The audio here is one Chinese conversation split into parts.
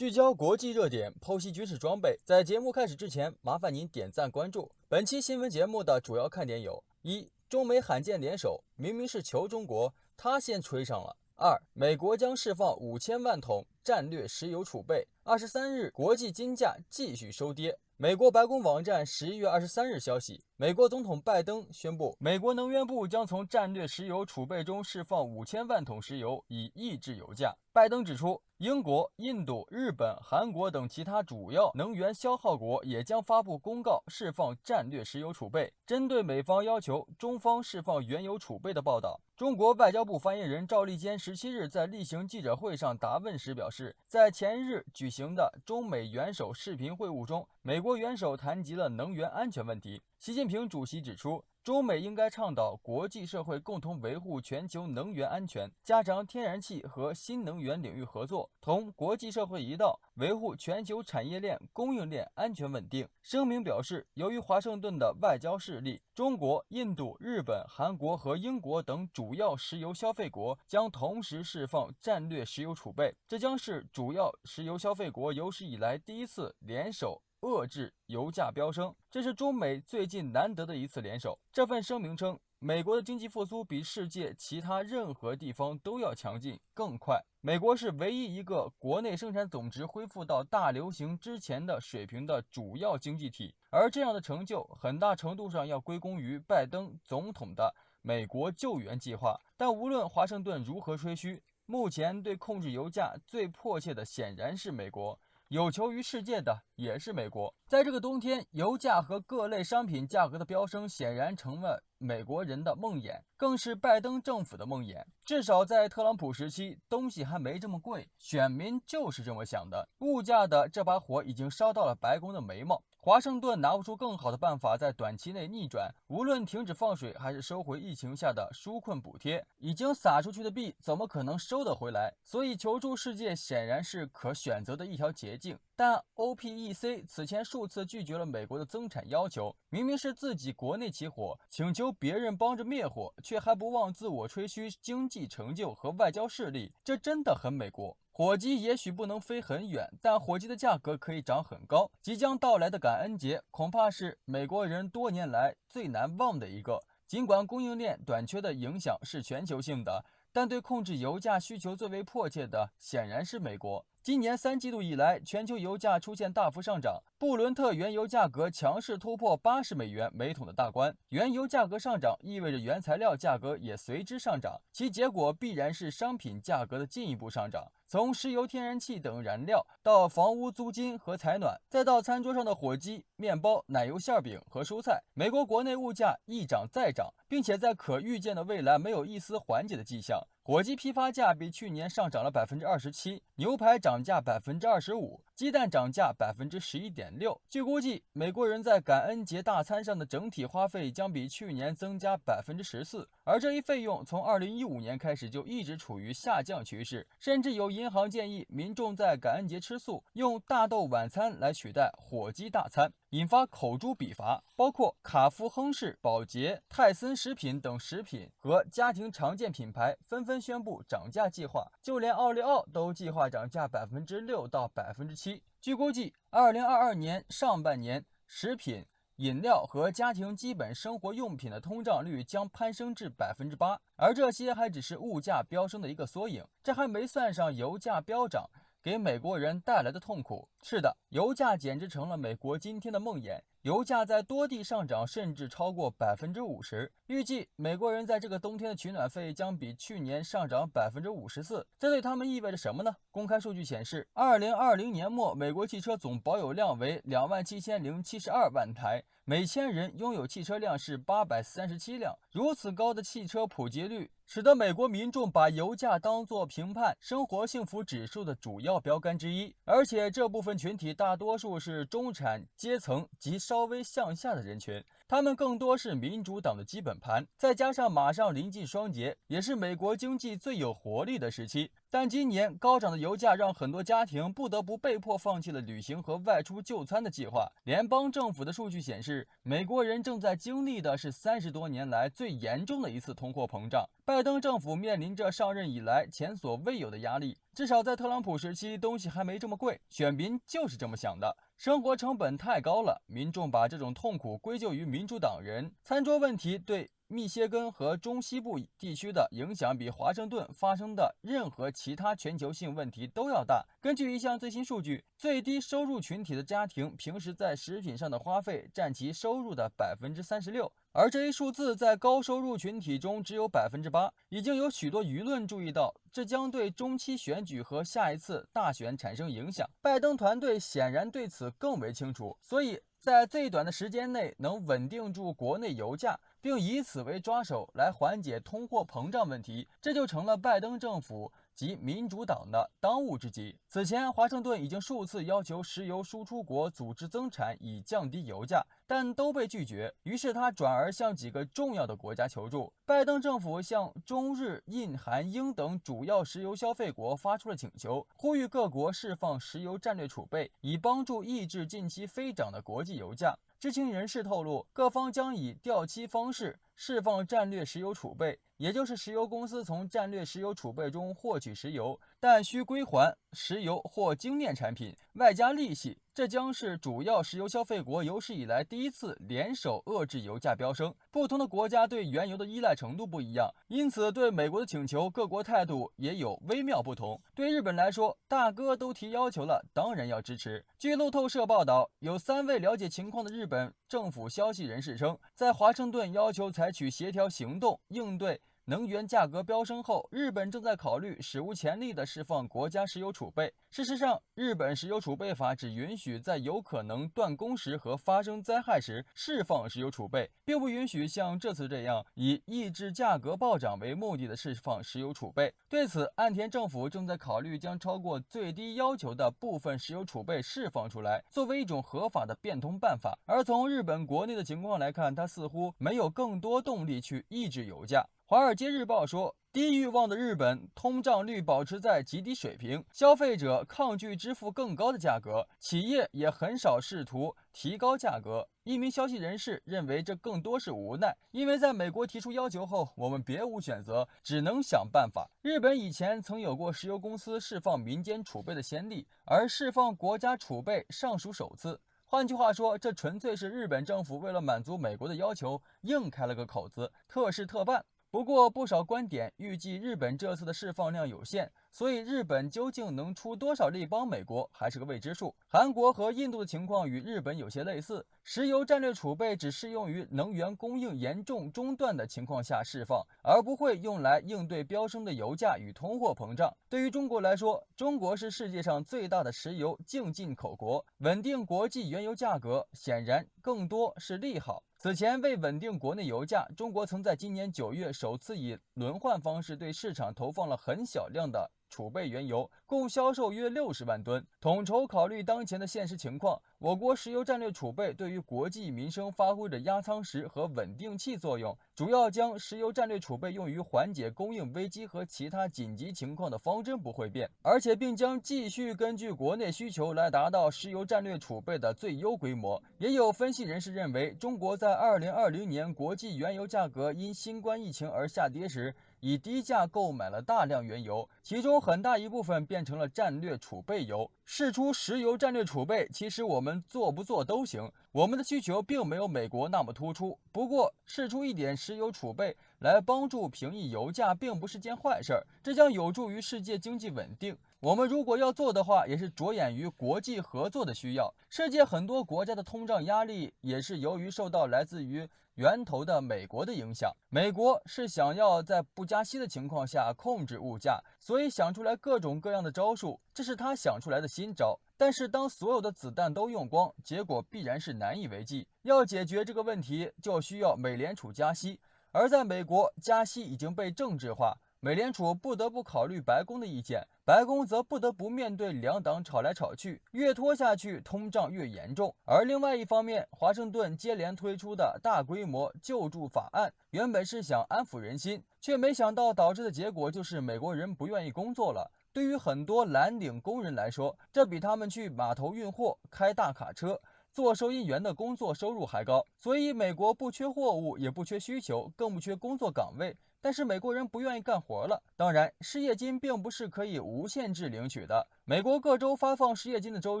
聚焦国际热点，剖析军事装备。在节目开始之前，麻烦您点赞关注。本期新闻节目的主要看点有：一、中美罕见联手，明明是求中国，他先吹上了。二、美国将释放5000万桶战略石油储备。23日，国际金价继续收跌。美国白宫网站11月23日消息，美国总统拜登宣布，美国能源部将从战略石油储备中释放5000万桶石油，以抑制油价。拜登指出，英国、印度、日本、韩国等其他主要能源消耗国也将发布公告释放战略石油储备。针对美方要求中方释放原油储备的报道，中国外交部发言人赵立坚17日在例行记者会上答问时表示，在前日举行的中美元首视频会晤中，美国元首谈及了能源安全问题。习近平主席指出，中美应该倡导国际社会共同维护全球能源安全，加强天然气和新能源领域合作，同国际社会一道维护全球产业链供应链安全稳定。声明表示，由于华盛顿的外交势力，中国、印度、日本、韩国和英国等主要石油消费国将同时释放战略石油储备，这将是主要石油消费国有史以来第一次联手遏制油价飙升，这是中美最近难得的一次联手。这份声明称，美国的经济复苏比世界其他任何地方都要强劲、更快。美国是唯一一个国内生产总值恢复到大流行之前的水平的主要经济体，而这样的成就很大程度上要归功于拜登总统的美国救援计划。但无论华盛顿如何吹嘘，目前对控制油价最迫切的显然是美国。有求于世界的也是美国。在这个冬天，油价和各类商品价格的飙升显然成了美国人的梦魇，更是拜登政府的梦魇。至少在特朗普时期，东西还没这么贵，选民就是这么想的。物价的这把火已经烧到了白宫的眉毛。华盛顿拿不出更好的办法在短期内逆转，无论停止放水还是收回疫情下的纾困补贴，已经撒出去的币怎么可能收得回来？所以求助世界显然是可选择的一条捷径。但 OPEC 此前数次拒绝了美国的增产要求，明明是自己国内起火，请求别人帮着灭火，却还不忘自我吹嘘经济成就和外交势力，这真的很美国。火鸡也许不能飞很远，但火鸡的价格可以涨很高。即将到来的感恩节恐怕是美国人多年来最难忘的一个。尽管供应链短缺的影响是全球性的，但对控制油价需求最为迫切的显然是美国。今年3季度以来，全球油价出现大幅上涨，布伦特原油价格强势突破$80每桶的大关。原油价格上涨意味着原材料价格也随之上涨，其结果必然是商品价格的进一步上涨。从石油、天然气等燃料，到房屋租金和采暖，再到餐桌上的火鸡、面包、奶油馅饼和蔬菜，美国国内物价一涨再涨，并且在可预见的未来没有一丝缓解的迹象。火鸡批发价比去年上涨了27%，牛排涨价25%，鸡蛋涨价11.6%。据估计，美国人在感恩节大餐上的整体花费将比去年增加14%，而这一费用从2015年开始就一直处于下降趋势，甚至有银行建议民众在感恩节吃素，用大豆晚餐来取代火鸡大餐，引发口诛笔伐。包括卡夫亨氏、宝洁、泰森食品等食品和家庭常见品牌纷纷宣布涨价计划，就连奥利奥都计划涨价6%到7%。据估计，2022年上半年食品、饮料和家庭基本生活用品的通胀率将攀升至8%，而这些还只是物价飙升的一个缩影，这还没算上油价飙涨给美国人带来的痛苦。是的，油价简直成了美国今天的梦魇。油价在多地上涨，甚至超过50%。预计美国人在这个冬天的取暖费将比去年上涨54%。这对他们意味着什么呢？公开数据显示，2020年末，美国汽车总保有量为27072万台，每1000人拥有汽车辆是837辆。如此高的汽车普及率，使得美国民众把油价当作评判生活幸福指数的主要标杆之一，而且这部分群体大多数是中产阶层及稍微向下的人群。他们更多是民主党的基本盘，再加上马上临近双节，也是美国经济最有活力的时期。但今年高涨的油价让很多家庭不得不被迫放弃了旅行和外出就餐的计划。联邦政府的数据显示，美国人正在经历的是30多年来最严重的一次通货膨胀。拜登政府面临着上任以来前所未有的压力，至少在特朗普时期，东西还没这么贵，选民就是这么想的。生活成本太高了，民众把这种痛苦归咎于民主党人。餐桌问题对密歇根和中西部地区的影响比华盛顿发生的任何其他全球性问题都要大。根据一项最新数据，最低收入群体的家庭平时在食品上的花费占其收入的36%，而这一数字在高收入群体中只有8%。已经有许多舆论注意到，这将对中期选举和下一次大选产生影响。拜登团队显然对此更为清楚，所以在最短的时间内能稳定住国内油价，并以此为抓手来缓解通货膨胀问题，这就成了拜登政府及民主党的当务之急。此前，华盛顿已经数次要求石油输出国组织增产以降低油价，但都被拒绝。于是他转而向几个重要的国家求助。拜登政府向中日印韩英等主要石油消费国发出了请求，呼吁各国释放石油战略储备，以帮助抑制近期飞涨的国际油价。知情人士透露，各方将以调期方式释放战略石油储备，也就是石油公司从战略石油储备中获取石油，但需归还石油或精炼产品，外加利息。这将是主要石油消费国有史以来第一次联手遏制油价飙升。不同的国家对原油的依赖程度不一样，因此对美国的请求，各国态度也有微妙不同。对日本来说，大哥都提要求了，当然要支持。据路透社报道，有3位了解情况的日本政府消息人士称，在华盛顿要求采取协调行动应对能源价格飙升后，日本正在考虑史无前例地释放国家石油储备。事实上，日本石油储备法只允许在有可能断供时和发生灾害时释放石油储备，并不允许像这次这样以抑制价格暴涨为目的的释放石油储备。对此，岸田政府正在考虑将超过最低要求的部分石油储备释放出来，作为一种合法的变通办法。而从日本国内的情况来看，它似乎没有更多动力去抑制油价。《华尔街日报》说，低欲望的日本通胀率保持在极低水平，消费者抗拒支付更高的价格，企业也很少试图提高价格。一名消息人士认为，这更多是无奈，因为在美国提出要求后，我们别无选择，只能想办法。日本以前曾有过石油公司释放民间储备的先例，而释放国家储备尚属首次。换句话说，这纯粹是日本政府为了满足美国的要求，硬开了个口子，特事特办。不过，不少观点预计日本这次的释放量有限，所以日本究竟能出多少力帮美国还是个未知数。韩国和印度的情况与日本有些类似，石油战略储备只适用于能源供应严重中断的情况下释放，而不会用来应对飙升的油价与通货膨胀。对于中国来说，中国是世界上最大的石油净进口国，稳定国际原油价格显然更多是利好。此前，为稳定国内油价，中国曾在今年9月首次以轮换方式对市场投放了很小量的储备原油，共销售约60万吨。统筹考虑当前的现实情况，我国石油战略储备对于国计民生发挥着压舱石和稳定器作用，主要将石油战略储备用于缓解供应危机和其他紧急情况的方针不会变，而且并将继续根据国内需求来达到石油战略储备的最优规模。也有分析人士认为，中国在2020年国际原油价格因新冠疫情而下跌时，以低价购买了大量原油，其中很大一部分变成了战略储备油。释出石油战略储备，其实我们做不做都行，我们的需求并没有美国那么突出。不过，释出一点石油储备来帮助平抑油价，并不是件坏事，这将有助于世界经济稳定。我们如果要做的话，也是着眼于国际合作的需要。世界很多国家的通胀压力也是由于受到来自于源头的美国的影响。美国是想要在不加息的情况下控制物价，所以想出来各种各样的招数，这是他想出来的新招。但是当所有的子弹都用光，结果必然是难以为继。要解决这个问题，就需要美联储加息。而在美国，加息已经被政治化，美联储不得不考虑白宫的意见，白宫则不得不面对两党吵来吵去，越拖下去，通胀越严重。而另外一方面，华盛顿接连推出的大规模救助法案，原本是想安抚人心，却没想到导致的结果就是美国人不愿意工作了。对于很多蓝领工人来说，这比他们去码头运货、开大卡车、做收银员的工作收入还高。所以，美国不缺货物，也不缺需求，更不缺工作岗位。但是美国人不愿意干活了。当然，失业金并不是可以无限制领取的。美国各州发放失业金的周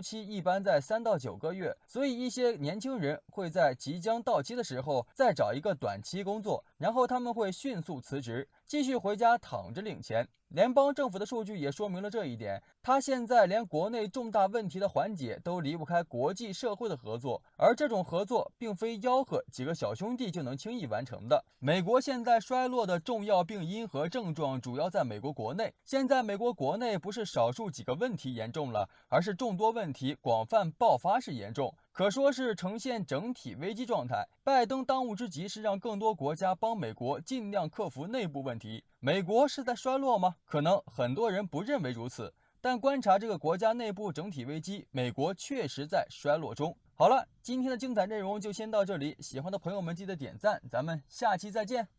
期一般在3到9个月，所以一些年轻人会在即将到期的时候再找一个短期工作，然后他们会迅速辞职，继续回家躺着领钱。联邦政府的数据也说明了这一点，他现在连国内重大问题的缓解都离不开国际社会的合作，而这种合作并非吆喝几个小兄弟就能轻易完成的。美国现在衰落的重要病因和症状主要在美国国内，现在美国国内不是少数几个问题严重了，而是众多问题广泛爆发式严重，可说是呈现整体危机状态。拜登当务之急是让更多国家帮美国尽量克服内部问题。美国是在衰落吗？可能很多人不认为如此，但观察这个国家内部整体危机，美国确实在衰落中。好了，今天的精彩内容就先到这里，喜欢的朋友们记得点赞，咱们下期再见。